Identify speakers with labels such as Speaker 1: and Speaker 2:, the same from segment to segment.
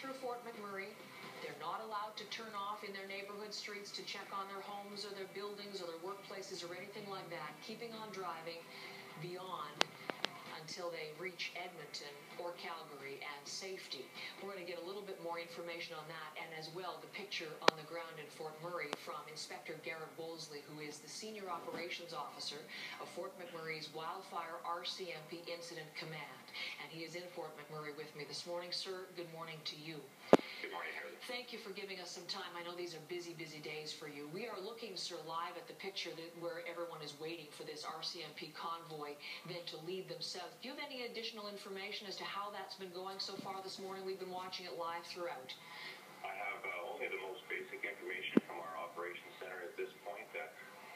Speaker 1: through Fort McMurray. They're not allowed to turn off in their neighborhood streets to check on their homes or their buildings or their workplaces or anything like that. Keeping on driving beyond until they reach Edmonton or Calgary and safety. We're going to get a little bit more information on that, and as well the picture on the ground in Fort McMurray from Inspector Garrett Wolseley, who is the Senior Operations Officer of Fort McMurray's Wildfire RCMP Incident Command. And he is in Fort McMurray with me this morning. Sir, good morning to you.
Speaker 2: Good morning, Harry.
Speaker 1: Thank you for giving us some time. I know these are busy, busy days for you. We are looking, sir, live at the picture where everyone is waiting for this RCMP convoy then to lead them south. Do you have any additional information as to how that's been going so far this morning? We've been watching it live throughout.
Speaker 2: I have only the most basic information from our operations center at this point.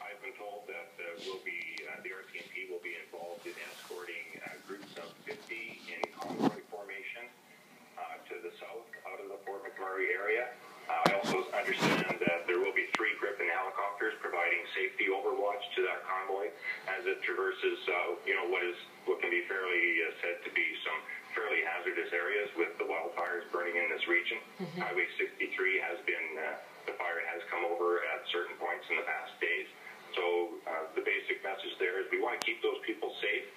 Speaker 2: I've been told that the RCMP will be involved in escorting groups of 50 in convoy formation to the south out of the Fort McMurray area. I also understand that there will be 3 Griffin helicopters providing safety overwatch to that convoy as it traverses, what can be fairly said to be some fairly hazardous areas with the wildfires burning in this region. Highway 63 has been, the fire has come over at certain points in the past days. So the basic message there is we want to keep those people safe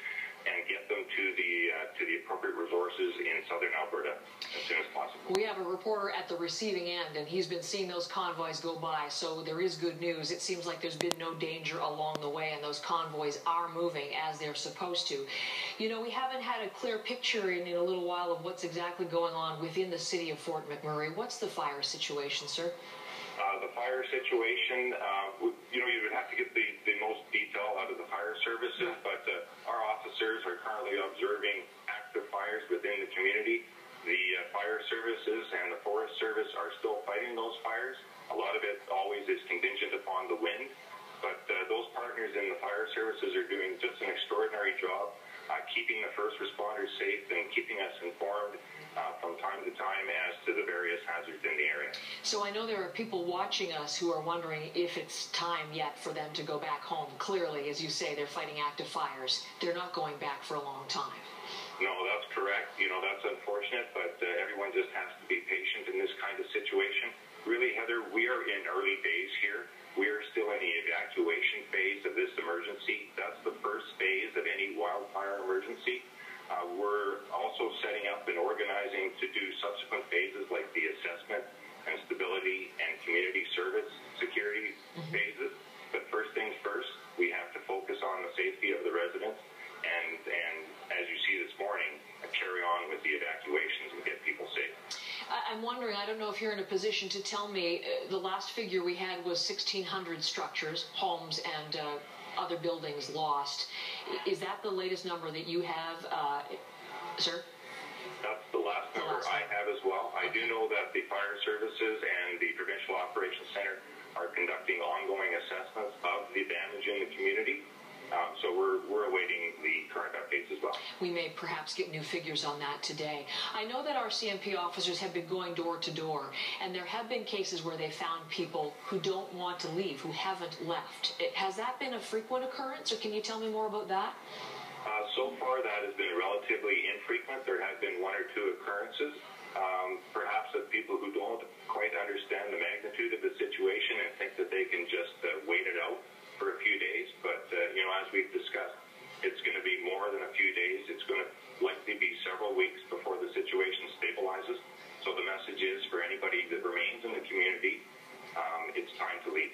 Speaker 2: and get them to the appropriate resources in southern Alberta as soon as possible.
Speaker 1: We have a reporter at the receiving end, and he's been seeing those convoys go by, so there is good news. It seems like there's been no danger along the way, and those convoys are moving as they're supposed to. You know, we haven't had a clear picture in a little while of what's exactly going on within the city of Fort McMurray. What's the fire situation, sir?
Speaker 2: The fire situation, you would have to get the most detail out of the fire services, but our officers are currently observing active fires within the community. The fire services and the forest service are still fighting those fires. A lot of it always is contingent upon the wind, but those partners in the fire services are doing just an extraordinary job keeping the first responders safe and keeping us informed from time to time as to the various hazards in the area.
Speaker 1: So I know there are people watching us who are wondering if it's time yet for them to go back home. Clearly, as you say, they're fighting active fires. They're not going back for a long time.
Speaker 2: No, that's correct. That's unfortunate, but everyone just has to be patient in this kind of situation. Really, Heather, we are in early days here. We are still in the evacuation phase of this emergency. That's the first phase of any wildfire emergency. We're also setting up and organizing to do subsequent phases like the assessment and stability and community service security phases. But first things first, we have to focus on the safety of the residents and as you see this morning, carry on with the evacuations and get people safe.
Speaker 1: I'm wondering, I don't know if you're in a position to tell me, the last figure we had was 1,600 structures, homes, and other buildings lost. Is that the latest number that you have, sir?
Speaker 2: That's the last number I have as well. I do know that the fire services and the Provincial Operations Center are conducting ongoing assessments of the damage in the community. So we're awaiting the current updates as well.
Speaker 1: We may perhaps get new figures on that today. I know that RCMP officers have been going door to door, and there have been cases where they found people who don't want to leave, who haven't left. Has that been a frequent occurrence, or can you tell me more about that?
Speaker 2: So far, that has been relatively infrequent. There have been 1 or 2 occurrences, perhaps of people who don't quite understand the magnitude of the situation and think that they can just wait it out for a few days. But, as we've discussed, it's going to be more than a few days. It's going to likely be several weeks before the situation stabilizes. So the message is for anybody that remains in the community, it's time to leave.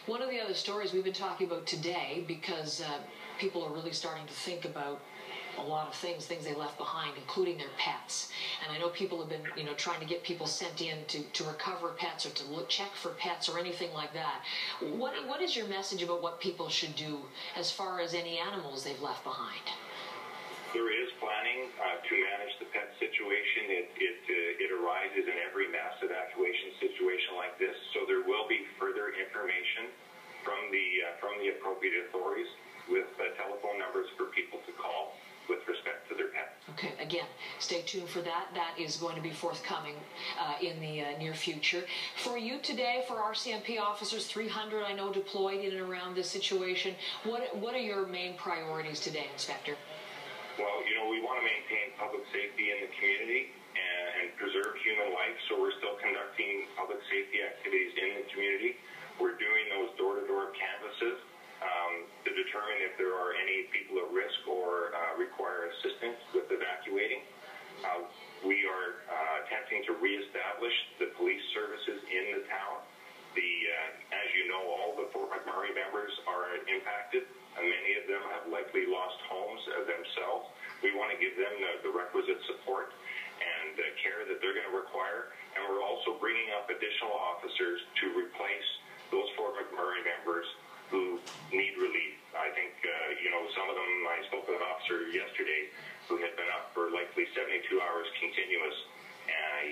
Speaker 1: One of the other stories we've been talking about today, because people are really starting to think about a lot of things they left behind, including their pets. And I know people have been, trying to get people sent in to recover pets or to check for pets or anything like that. What is your message about what people should do as far as any animals they've left behind?
Speaker 2: There is planning to manage the pet situation. It arises in every mass evacuation situation like this. So there will be further information from the appropriate authorities with telephone numbers for people to call with respect to their pets.
Speaker 1: Okay, again, stay tuned for that. That is going to be forthcoming in the near future. For you today, for RCMP officers, 300 I know deployed in and around this situation. What are your main priorities today, Inspector?
Speaker 2: Well, we want to maintain public safety in the community and preserve human life, so we're still conducting public safety activities in the community. We're doing those door-to-door canvasses to determine if there are any people at risk or require assistance with evacuating. We are attempting to reestablish the police services in the town. As you know, all the Fort McMurray members are impacted. Many of them have likely lost homes themselves. We want to give them the requisite support and care that they're going to require. And we're also bringing up additional officers to replace those Fort McMurray members who need relief. I think, some of them, I spoke with an officer yesterday who had been up for likely 72 hours continuous.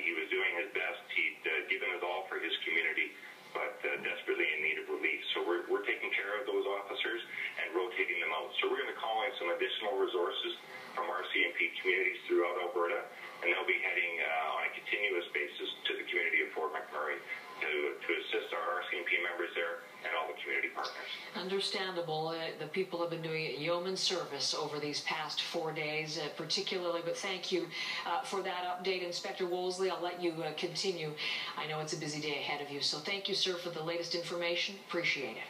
Speaker 2: He was doing his best. He'd given his all for his community, but desperately in need of relief. So we're taking care of those officers and rotating them out. So we're going to call in some additional resources from RCMP communities throughout Alberta, and they'll be heading on a continuous basis to the community of Fort McMurray to assist our RCMP members there and all the community partners.
Speaker 1: Understandable. The people have been doing yeoman service over these past 4 days, particularly, but thank you for that update. Inspector Wolseley, I'll let you continue. I know it's a busy day ahead of you, so thank you, sir, for the latest information. Appreciate it.